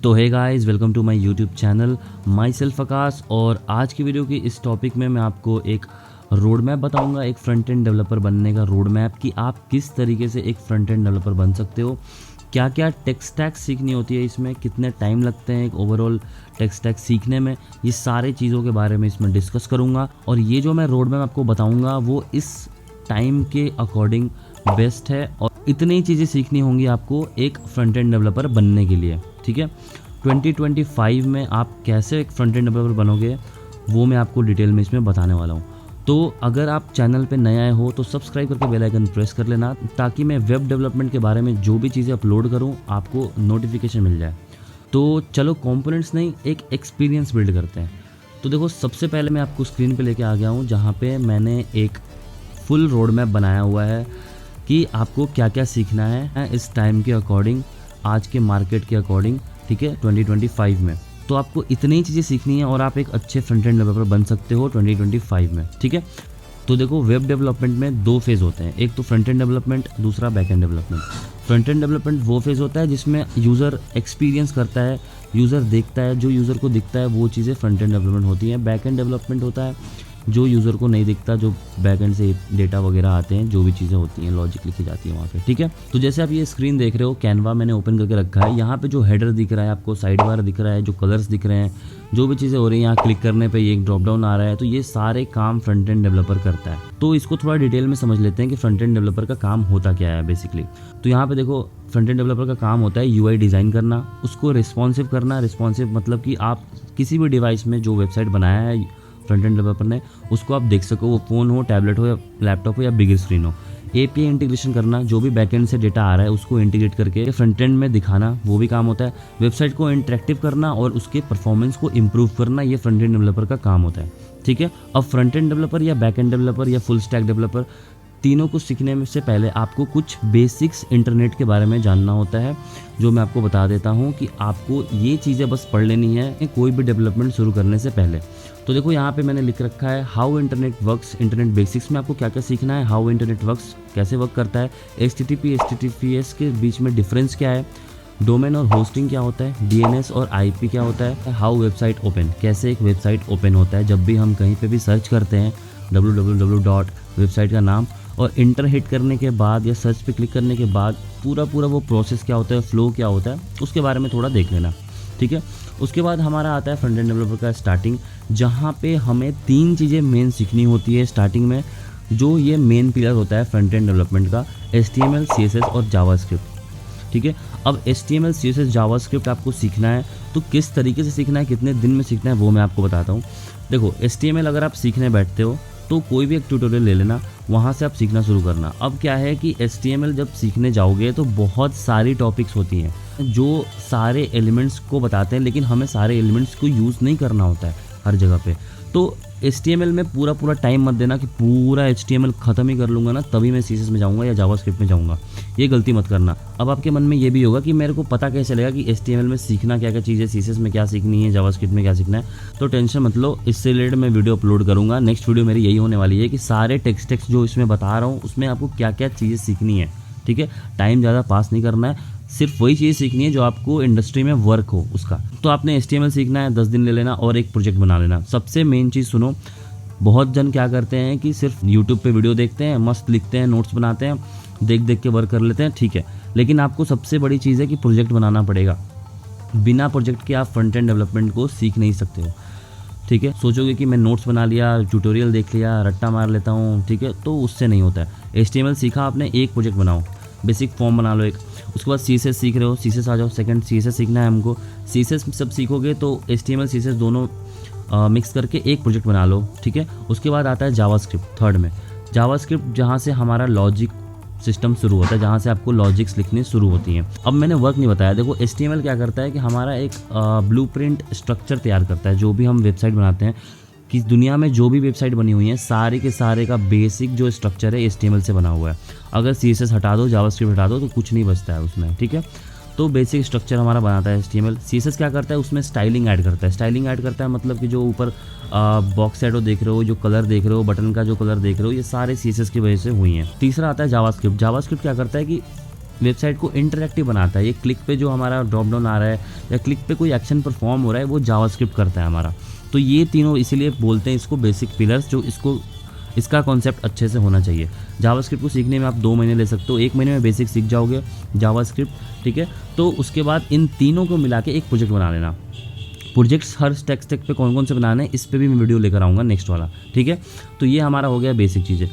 तो hey guys, welcome to my YouTube channel myself Akash. और आज की वीडियो की इस टॉपिक में मैं आपको एक रोड मैप बताऊंगा, एक फ्रंट एंड डेवलपर बनने का रोड मैप, कि आप किस तरीके से एक फ्रंट एंड डेवलपर बन सकते हो, क्या क्या टेक स्टैक सीखनी होती है इसमें, कितने टाइम लगते हैं एक ओवरऑल टेक स्टैक सीखने में, ये सारे चीज़ों के बारे में इसमें डिस्कस करूँगा। और ये जो मैं रोड मैप आपको बताऊँगा वो इस टाइम के अकॉर्डिंग बेस्ट है, और इतनी चीज़ें सीखनी होंगी आपको एक फ्रंट एंड डेवलपर बनने के लिए। ठीक है, 2025 में आप कैसे एक फ्रंट एंड डेवलपर बनोगे वो मैं आपको डिटेल में इसमें बताने वाला हूँ। तो अगर आप चैनल पे नए आए हो तो सब्सक्राइब करके बेल आइकन प्रेस कर लेना, ताकि मैं वेब डेवलपमेंट के बारे में जो भी चीज़ें अपलोड करूँ आपको नोटिफिकेशन मिल जाए। तो चलो कंपोनेंट्स नहीं, एक एक्सपीरियंस बिल्ड करते हैं। तो देखो, सबसे पहले मैं आपको स्क्रीन पे लेके आ गया हूँ, जहाँ पे मैंने एक फुल रोड मैप बनाया हुआ है कि आपको क्या क्या सीखना है इस टाइम के अकॉर्डिंग, आज के मार्केट के अकॉर्डिंग। ठीक है, 2025 में तो आपको इतनी चीज़ें सीखनी है और आप एक अच्छे फ्रंट एंड डेवलपर बन सकते हो 2025 में। ठीक है, तो देखो, वेब डेवलपमेंट में दो फेज़ होते हैं, एक तो फ्रंट एंड डेवलपमेंट, दूसरा back and development. Front end development वो फेज़ होता है जिसमें यूज़र एक्सपीरियंस करता है, यूज़र देखता है, जो यूज़र को दिखता है वो चीज़ें फ्रंट एंड डेवलपमेंट होती हैं। बैक एंड डेवलपमेंट होता है जो यूज़र को नहीं दिखता, जो बैक एंड से डेटा वगैरह आते हैं, जो भी चीज़ें होती हैं, लॉजिक लिखी जाती है वहाँ पे। ठीक है, तो जैसे आप ये स्क्रीन देख रहे हो, कैनवा मैंने ओपन करके रखा है। यहाँ पे जो हेडर दिख रहा है आपको, साइड बार दिख रहा है, जो कलर्स दिख रहे हैं, जो भी चीज़ें हो रही हैं, यहाँ क्लिक करने पे ये एक ड्रॉप डाउन आ रहा है, तो ये सारे काम फ्रंट एंड डेवलपर करता है। तो इसको थोड़ा डिटेल में समझ लेते हैं कि फ्रंट एंड डेवलपर का काम होता क्या है बेसिकली। तो यहाँ पे देखो, फ्रंट एंड डेवलपर का काम होता है यूआई डिज़ाइन करना, उसको रिस्पॉन्सिव करना। रिस्पॉन्सिव मतलब कि आप किसी भी डिवाइस में जो वेबसाइट बनाया है फ्रंट एंड डेवलपर ने, उसको आप देख सको, वो फ़ोन हो, टैबलेट हो, या लैपटॉप हो, या बिग स्क्रीन हो। एपीआई इंटीग्रेशन करना, जो भी बैकएंड से डेटा आ रहा है उसको इंटीग्रेट करके फ्रंट एंड में दिखाना, वो भी काम होता है। वेबसाइट को इंटरेक्टिव करना और उसके परफॉर्मेंस को इम्प्रूव करना, ये फ्रंट एंड डेवलपर का काम होता है। ठीक है, अब फ्रंट एंड डेवलपर या बैक एंड डेवलपर या फुल स्टैक डेवलपर, तीनों को सीखने में से पहले आपको कुछ बेसिक्स इंटरनेट के बारे में जानना होता है, जो मैं आपको बता देता हूँ कि आपको ये चीज़ें बस पढ़ लेनी है कोई भी डेवलपमेंट शुरू करने से पहले। तो देखो, यहाँ पे मैंने लिख रखा है how internet works. Internet basics में आपको क्या क्या सीखना है, हाउ इंटरनेट वर्क्स, कैसे वर्क करता है, HTTP HTTPS के बीच में डिफरेंस क्या है, डोमेन और होस्टिंग क्या होता है, DNS और IP क्या होता है, हाउ वेबसाइट ओपन, कैसे एक वेबसाइट ओपन होता है जब भी हम कहीं पे भी सर्च करते हैं www. वेबसाइट का नाम, और इंटर हिट करने के बाद या सर्च पे क्लिक करने के बाद पूरा वो प्रोसेस क्या होता है, फ्लो क्या होता है, उसके बारे में थोड़ा देख लेना। ठीक है, उसके बाद हमारा आता है फ्रंट एंड डेवलपर का स्टार्टिंग, जहाँ पे हमें तीन चीज़ें मेन सीखनी होती है स्टार्टिंग में, जो ये मेन पिलर होता है फ्रंट एंड डेवलपमेंट का, HTML CSS और जावास्क्रिप्ट। ठीक है, अब HTML CSS जावास्क्रिप्ट आपको सीखना है, तो किस तरीके से सीखना है, कितने दिन में सीखना है, वो मैं आपको बताता हूँ। देखो, HTML अगर आप सीखने बैठते हो तो कोई भी एक ट्यूटोरियल ले लेना, वहाँ से आप सीखना शुरू करना। अब क्या है कि HTML जब सीखने जाओगे तो बहुत सारी टॉपिक्स होती हैं जो सारे एलिमेंट्स को बताते हैं, लेकिन हमें सारे एलिमेंट्स को यूज़ नहीं करना होता है हर जगह पे। तो HTML में पूरा टाइम मत देना कि पूरा HTML ख़त्म ही कर लूँगा ना तभी मैं CSS में जाऊँगा या जावास्क्रिप्ट में जाऊँगा, ये गलती मत करना। अब आपके मन में ये भी होगा कि मेरे को पता कैसे चलेगा कि HTML में सीखना क्या क्या चीज़ है, CSS में क्या सीखनी है, जावास्क्रिप्ट में क्या सीखना है। तो टेंशन मत लो, इससे रिलेटेड मैं वीडियो अपलोड करूँगा। नेक्स्ट वीडियो मेरी यही होने वाली है कि सारे टेक्स्ट जो इसमें बता रहा हूँ उसमें आपको क्या क्या चीज़ें सीखनी है। ठीक है, टाइम ज़्यादा पास नहीं करना है, सिर्फ वही चीज़ सीखनी है जो आपको इंडस्ट्री में वर्क हो उसका। तो आपने HTML सीखना है, 10 दिन ले लेना और एक प्रोजेक्ट बना लेना। सबसे मेन चीज़ सुनो, बहुत जन क्या करते हैं कि सिर्फ यूट्यूब पे वीडियो देखते हैं, मस्त लिखते हैं, नोट्स बनाते हैं, देख के वर्क कर लेते हैं। ठीक है, लेकिन आपको सबसे बड़ी चीज़ है कि प्रोजेक्ट बनाना पड़ेगा। बिना प्रोजेक्ट के आप फ्रंट एंड डेवलपमेंट को सीख नहीं सकते हो। ठीक है, सोचोगे कि मैं नोट्स बना लिया, ट्यूटोरियल देख लिया, रट्टा मार लेता हूँ, ठीक है, तो उससे नहीं होता है। HTML सीखा आपने, एक प्रोजेक्ट बनाओ, बेसिक फॉर्म बना लो एक। उसके बाद CSS सीख रहे हो, CSS आ जाओ, सेकंड CSS सीखना है हमको। CSS सब सीखोगे तो HTML CSS दोनों मिक्स करके एक प्रोजेक्ट बना लो। ठीक है, उसके बाद आता है जावास्क्रिप्ट थर्ड में। जावास्क्रिप्ट जहाँ से हमारा लॉजिक सिस्टम शुरू होता है, जहाँ से आपको लॉजिक्स लिखनी शुरू होती हैं। अब मैंने वर्क नहीं बताया। देखो, HTML क्या करता है कि हमारा एक ब्लूप्रिंट स्ट्रक्चर तैयार करता है। जो भी हम वेबसाइट बनाते हैं, कि दुनिया में जो भी वेबसाइट बनी हुई है सारे के सारे का बेसिक जो स्ट्रक्चर है HTML से बना हुआ है। अगर CSS हटा दो, जावास्क्रिप्ट हटा दो, तो कुछ नहीं बचता है उसमें। ठीक है, तो बेसिक स्ट्रक्चर हमारा बनाता है HTML। CSS क्या करता है, उसमें स्टाइलिंग ऐड करता है। स्टाइलिंग ऐड करता है मतलब कि जो ऊपर बॉक्स शैडो देख रहे हो, जो कलर देख रहे हो, बटन का जो कलर देख रहे हो, ये सारे CSS की वजह से हुई हैं। तीसरा आता है जावास्क्रिप्ट। जावास्क्रिप्ट क्या करता है कि वेबसाइट को इंटरैक्टिव बनाता है। ये क्लिक पे जो हमारा ड्रॉप डाउन आ रहा है या क्लिक पे कोई एक्शन परफॉर्म हो रहा है वो जावास्क्रिप्ट करता है हमारा। तो ये तीनों इसीलिए बोलते हैं इसको बेसिक पिलर्स, जो इसका कॉन्सेप्ट अच्छे से होना चाहिए। जावास्क्रिप्ट को सीखने में आप 2 महीने ले सकते हो, 1 महीने में बेसिक सीख जाओगे जावास्क्रिप्ट, ठीक है। तो उसके बाद इन तीनों को मिला के एक प्रोजेक्ट बना लेना। प्रोजेक्ट्स हर स्टैक पे कौन कौन से बनाने हैं इस पे भी मैं वीडियो लेकर आऊँगा नेक्स्ट वाला, ठीक है। तो ये हमारा हो गया बेसिक चीज़ें,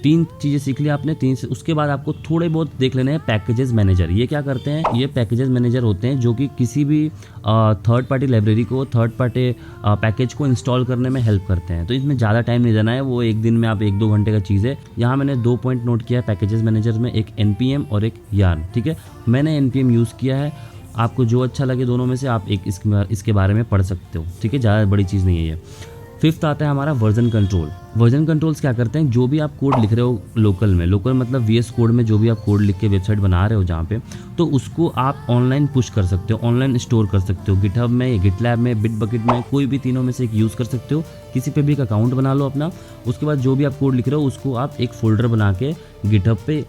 3 चीज़ें सीख लिया आपने, 3 से उसके बाद आपको थोड़े बहुत देख लेने हैं पैकेजेस मैनेजर। ये क्या करते हैं, ये पैकेजेस मैनेजर होते हैं जो कि किसी भी थर्ड पार्टी लाइब्रेरी को, थर्ड पार्टी पैकेज को इंस्टॉल करने में हेल्प करते हैं। तो इसमें ज़्यादा टाइम नहीं देना है, वो एक दिन में आप 1-2 घंटे का चीज़ है। यहाँ मैंने 2 पॉइंट नोट किया है पैकेजेस मैनेजर में, एक NPM और एक यार्न, ठीक है। मैंने NPM यूज़ किया है, आपको जो अच्छा लगे दोनों में से आप एक इसके बारे में पढ़ सकते हो, ठीक है। ज़्यादा बड़ी चीज़ नहीं है ये। 5th आता है हमारा वर्जन कंट्रोल। वर्जन कंट्रोल्स क्या करते हैं, जो भी आप कोड लिख रहे हो लोकल में, लोकल मतलब VS कोड में जो भी आप कोड लिख के वेबसाइट बना रहे हो जहाँ पे, तो उसको आप ऑनलाइन पुश कर सकते हो, ऑनलाइन स्टोर कर सकते हो, गिटहब में या गिटलैब में, बिटबकेट में, कोई भी तीनों में से एक यूज़ कर सकते हो। किसी पे भी एक अकाउंट बना लो अपना, उसके बाद जो भी आप कोड लिख रहे हो उसको आप एक फोल्डर बना के गिटहब पे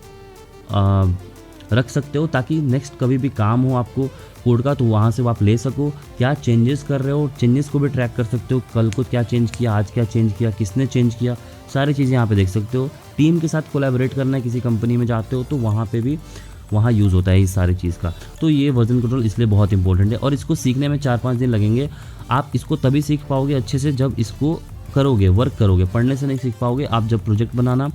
रख सकते हो, ताकि नेक्स्ट कभी भी काम हो आपको कोड का तो वहाँ से आप ले सको। क्या चेंजेस कर रहे हो, चेंजेस को भी ट्रैक कर सकते हो, कल को क्या चेंज किया, आज क्या चेंज किया, किसने चेंज किया, सारी चीज़ें यहाँ पे देख सकते हो। टीम के साथ कोलैबोरेट करना है, किसी कंपनी में जाते हो तो वहाँ पे भी वहाँ यूज़ होता है इस सारी चीज़ का। तो ये वर्जन कंट्रोल इसलिए बहुत इंपॉर्टेंट है और इसको सीखने में 4-5 दिन लगेंगे। आप इसको तभी सीख पाओगे अच्छे से जब इसको करोगे, वर्क करोगे, पढ़ने से नहीं सीख पाओगे। आप जब प्रोजेक्ट बनाना,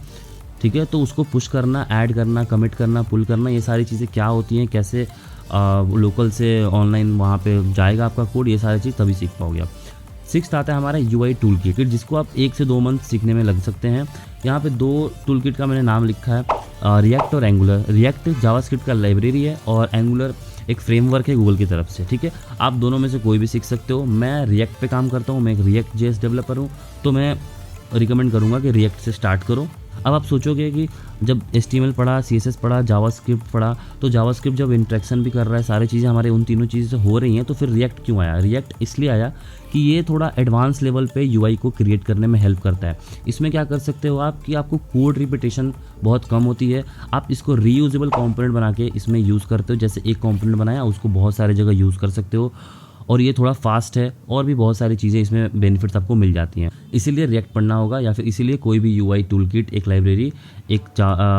ठीक है, तो उसको पुश करना, ऐड करना, कमिट करना, पुल करना, ये सारी चीज़ें क्या होती हैं, कैसे लोकल से ऑनलाइन वहाँ पे जाएगा आपका कोड, ये सारी चीज़ तभी सीख पाओगे आप। 6th आता है हमारा UI टूल किट, जिसको आप 1 से 2 मंथ सीखने में लग सकते हैं। यहाँ पे 2 टूल किट का मैंने नाम लिखा है, रिएक्ट और एंगुलर। रिएक्ट जावास्क्रिप्ट का लाइब्रेरी है और एंगुलर एक फ्रेमवर्क है गूगल की तरफ से, ठीक है। आप दोनों में से कोई भी सीख सकते हो। मैं रिएक्ट पे काम करता हूँ, मैं एक रिएक्ट JS डेवलपर हूँ, तो मैं रिकमेंड करूँगा कि रिएक्ट से स्टार्ट करो। अब आप सोचोगे कि जब HTML पढ़ा, CSS पढ़ा, जावास्क्रिप्ट पढ़ा, तो जावास्क्रिप्ट जब इंटरेक्शन भी कर रहा है, सारी चीज़ें हमारे उन तीनों चीज़ें से हो रही हैं, तो फिर रिएक्ट क्यों आया? रिएक्ट इसलिए आया कि ये थोड़ा एडवांस लेवल पे UI को क्रिएट करने में हेल्प करता है। इसमें क्या कर सकते हो आप कि आपको कोड रिपीटेशन बहुत कम होती है। आप इसको रीयूजेबल कंपोनेंट बना के इसमें यूज़ करते हो, जैसे एक कंपोनेंट बनाया उसको बहुत सारी जगह यूज़ कर सकते हो, और ये थोड़ा फास्ट है और भी बहुत सारी चीज़ें इसमें बेनिफिट्स आपको मिल जाती हैं। इसीलिए रिएक्ट पढ़ना होगा, या फिर इसीलिए कोई भी UI टूल किट, एक लाइब्रेरी, एक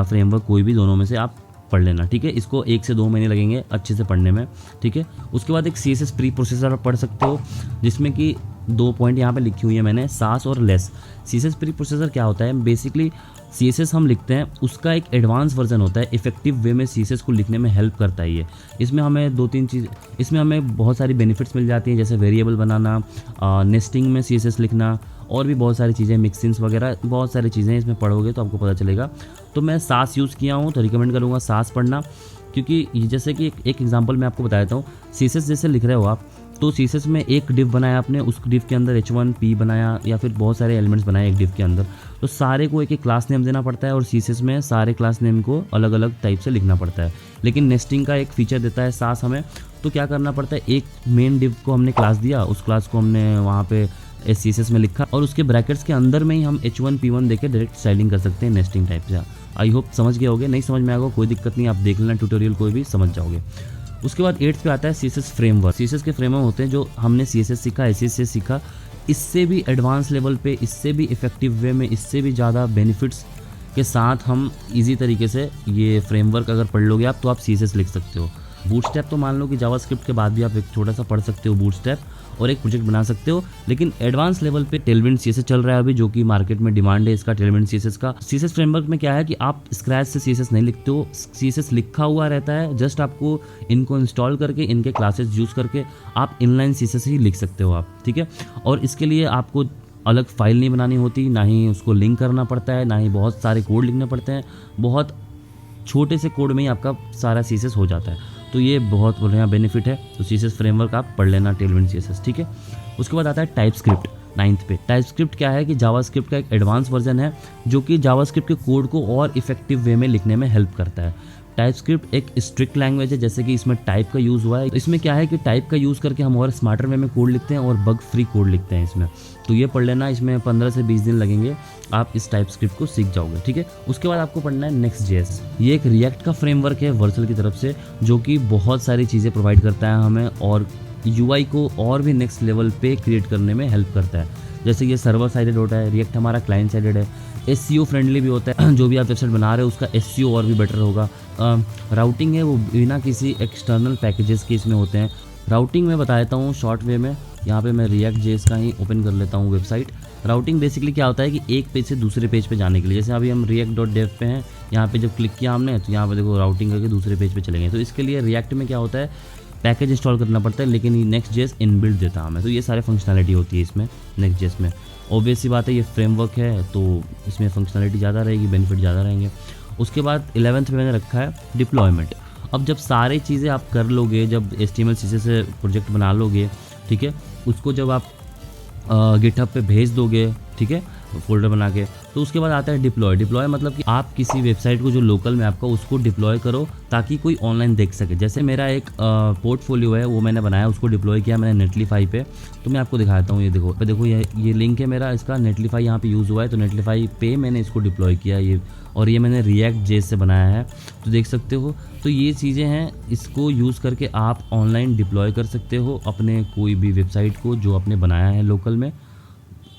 फ्रेमवर्क, कोई भी दोनों में से आप पढ़ लेना, ठीक है। इसको 1 से 2 महीने लगेंगे अच्छे से पढ़ने में, ठीक है। उसके बाद एक CSS प्री प्रोसेसर पढ़ सकते हो, जिसमें कि 2 पॉइंट यहाँ पे लिखी हुई है मैंने, सास और लेस। CSS प्री प्रोसेसर क्या होता है, बेसिकली CSS हम लिखते हैं, उसका एक एडवांस वर्जन होता है, इफेक्टिव वे में CSS को लिखने में हेल्प करता है ये। इसमें हमें 2-3 चीज़, इसमें हमें बहुत सारी बेनिफिट्स मिल जाती हैं, जैसे वेरिएबल बनाना, नेस्टिंग में CSS लिखना, और भी बहुत सारी चीज़ें, मिक्सिंग्स वगैरह, बहुत सारी चीज़ें इसमें पढ़ोगे तो आपको पता चलेगा। तो मैं सास यूज़ किया हूँ, तो रिकमेंड करूँगा सास पढ़ना, क्योंकि जैसे कि एक एग्जांपल मैं आपको बता देता हूँ। CSS जैसे लिख रहे हो आप, तो CSS में एक डिव बनाया आपने, उस डिव के अंदर H1P बनाया, या फिर बहुत सारे एलिमेंट्स बनाए एक डिव के अंदर, तो सारे को एक क्लास नेम देना पड़ता है, और CSS में सारे क्लास नेम को अलग अलग टाइप से लिखना पड़ता है। लेकिन नेस्टिंग का एक फीचर देता है सास हमें, तो क्या करना पड़ता है, एक मेन डिव को हमने क्लास दिया, उस क्लास को हमने वहाँ पे CSS में लिखा, और उसके ब्रैकेट्स के अंदर में ही हम H1P1 देके डायरेक्ट स्टाइलिंग कर सकते हैं नेस्टिंग टाइप से। आई होप समझ गए होगे, नहीं समझ में आएगा कोई दिक्कत नहीं, आप देख लेना ट्यूटोरियल, कोई भी समझ जाओगे। उसके बाद 8th पे आता है CSS फ्रेमवर्क। CSS के फ्रेमवर्क होते हैं जो हमने CSS सीखा, SSS सीखा, इससे भी एडवांस लेवल पे, इससे भी इफेक्टिव वे में, इससे भी ज़्यादा बेनिफिट्स के साथ हम इजी तरीके से ये फ्रेमवर्क अगर पढ़ लोगे आप, तो आप CSS लिख सकते हो। बूटस्ट्रैप तो मान लो कि जावास्क्रिप्ट के बाद भी आप एक छोटा सा पढ़ सकते हो बूटस्ट्रैप, और एक प्रोजेक्ट बना सकते हो। लेकिन एडवांस लेवल पे टेलविंड CSS चल रहा है अभी, जो कि मार्केट में डिमांड है इसका, टेलविंड CSS का। CSS फ्रेमवर्क में क्या है कि आप स्क्रैच से CSS नहीं लिखते हो, CSS लिखा हुआ रहता है, जस्ट आपको इनको इंस्टॉल करके, इनके क्लासेस यूज़ करके आप इनलाइन CSS ही लिख सकते हो आप, ठीक है। और इसके लिए आपको अलग फाइल नहीं बनानी होती, ना ही उसको लिंक करना पड़ता है, ना ही बहुत सारे कोड लिखने पड़ते हैं, बहुत छोटे से कोड में ही आपका सारा CSS हो जाता है। तो ये बहुत बढ़िया बेनिफिट है। तो CSS फ्रेमवर्क आप पढ़ लेना, टेलविंड CSS, ठीक है। उसके बाद आता है टाइपस्क्रिप्ट 9th पे। टाइपस्क्रिप्ट क्या है कि जावास्क्रिप्ट का एक एडवांस वर्जन है, जो कि जावास्क्रिप्ट के कोड को और इफेक्टिव वे में लिखने में हेल्प करता है। टाइपस्क्रिप्ट एक स्ट्रिक्ट लैंग्वेज है, जैसे कि इसमें टाइप का यूज़ हुआ है। इसमें क्या है कि टाइप का यूज़ करके हम और स्मार्टर वे में कोड लिखते हैं और बग फ्री कोड लिखते हैं इसमें। तो ये पढ़ लेना, इसमें 15 से 20 दिन लगेंगे, आप इस टाइपस्क्रिप्ट को सीख जाओगे, ठीक है। उसके बाद आपको पढ़ना है Next.js। ये एक रिएक्ट का फ्रेमवर्क है वर्सल की तरफ से, जो कि बहुत सारी चीज़ें प्रोवाइड करता है हमें और UI को और भी नेक्स्ट लेवल पे क्रिएट करने में हेल्प करता है। जैसे ये सर्वर साइडेड होता है, रिएक्ट हमारा क्लाइंट साइडेड है, SEO फ्रेंडली भी होता है, जो भी आप वेबसाइट बना रहे हो उसका SEO और भी बेटर होगा। राउटिंग है वो बिना किसी एक्सटर्नल पैकेजेस के इसमें होते हैं। राउटिंग मैं बता देता हूँ शॉर्ट वे में। यहाँ पे मैं React.js का ही ओपन कर लेता हूँ वेबसाइट। राउटिंग बेसिकली क्या होता है कि एक पेज से दूसरे पेज पे जाने के लिए, जैसे अभी हम react.dev पे हैं, यहाँ पे जब क्लिक किया हमने तो यहाँ पे देखो राउटिंग करके दूसरे पेज पे चले गए। तो इसके लिए React में क्या होता है, पैकेज इंस्टॉल करना पड़ता है, लेकिन ये Next.js इनबिल्ट देता है हमें। तो ये सारे फंक्शनैलिटी होती है इसमें Next.js में। ऑब्वियस सी बात है, ये फ्रेमवर्क है तो इसमें फंक्शनैलिटी ज़्यादा रहेगी, बेनिफिट ज़्यादा रहेंगे। उसके बाद 11th में मैंने रखा है डिप्लॉयमेंट। अब जब सारी चीज़ें आप कर लोगे, जब HTML CSS से प्रोजेक्ट बना लोगे, ठीक है, उसको जब आप गिटहब पे भेज दोगे, ठीक है, फोल्डर बना के, तो उसके बाद आता है डिप्लॉय। डिप्लॉय मतलब कि आप किसी वेबसाइट को जो लोकल में आपका उसको डिप्लॉय करो ताकि कोई ऑनलाइन देख सके। जैसे मेरा एक पोर्टफोलियो है वो मैंने बनाया, उसको डिप्लॉय किया मैंने नेटलीफाई पे। तो मैं आपको दिखाता हूँ, ये देखो ये लिंक है मेरा, इसका नेटलीफाई यहाँ पे यूज़ हुआ है। तो नेटलीफाई पे मैंने इसको डिप्लॉय किया ये, और ये मैंने React.js से बनाया है, तो देख सकते हो। तो ये चीज़ें हैं, इसको यूज़ करके आप ऑनलाइन डिप्लॉय कर सकते हो अपने कोई भी वेबसाइट को जो आपने बनाया है लोकल में।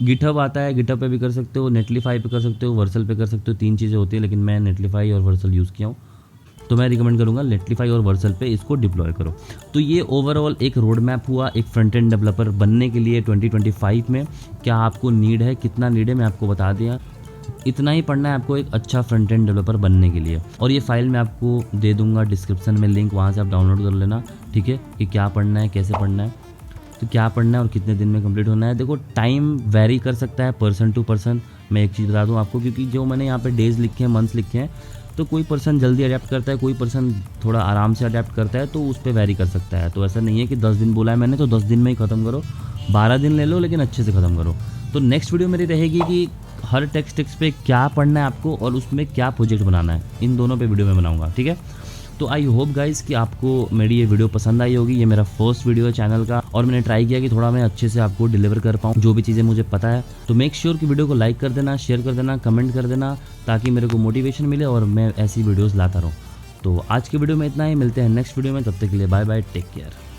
गिटहब आता है, गिटहब पे भी कर सकते हो, नेटलीफाई पे कर सकते हो, वर्सल पे कर सकते हो। 3 चीज़ें होती हैं, लेकिन मैं नेटलीफाई और वर्सल यूज़ किया हूँ, तो मैं रिकमेंड करूँगा नेटलीफाई और वर्सल पे इसको डिप्लॉय करो। तो ये ओवरऑल एक रोड मैप हुआ एक फ्रंट एंड डेवलपर बनने के लिए 2025 में। क्या आपको नीड है, कितना नीड है, मैं आपको बता दिया। इतना ही पढ़ना है आपको एक अच्छा फ्रंट एंड डेवलपर बनने के लिए। और ये फाइल मैं आपको दे दूंगा डिस्क्रिप्शन में लिंक, वहाँ से आप डाउनलोड कर लेना, ठीक है, कि क्या पढ़ना है, कैसे पढ़ना है, तो क्या पढ़ना है और कितने दिन में कंप्लीट होना है। देखो टाइम वेरी कर सकता है पर्सन टू पर्सन। मैं एक चीज़ बता दूं आपको, क्योंकि जो मैंने यहाँ पे डेज़ लिखे हैं, मंथ्स लिखे हैं, तो कोई पर्सन जल्दी अडेप्ट करता है, कोई पर्सन थोड़ा आराम से अडेप्ट करता है, तो उस पर वेरी कर सकता है। तो ऐसा नहीं है कि 10 दिन बोला है मैंने तो 10 दिन में ही ख़त्म करो, 12 दिन ले लो लेकिन अच्छे से ख़त्म करो। तो नेक्स्ट वीडियो मेरी रहेगी कि हर टेक्स्ट पे क्या पढ़ना है आपको और उसमें क्या प्रोजेक्ट बनाना है, इन दोनों पे वीडियो में बनाऊंगा, ठीक है। तो आई होप गाइस कि आपको मेरी ये वीडियो पसंद आई होगी। ये मेरा फर्स्ट वीडियो है चैनल का और मैंने ट्राई किया कि थोड़ा मैं अच्छे से आपको डिलीवर कर पाऊँ जो भी चीज़ें मुझे पता है। तो मेक श्योर कि वीडियो को लाइक कर देना, शेयर कर देना, कमेंट कर देना, ताकि मेरे को मोटिवेशन मिले और मैं ऐसी वीडियोज़ लाता रहूँ। तो आज की वीडियो में इतना ही, मिलते हैं नेक्स्ट वीडियो में, तब तक के लिए बाय बाय, टेक केयर।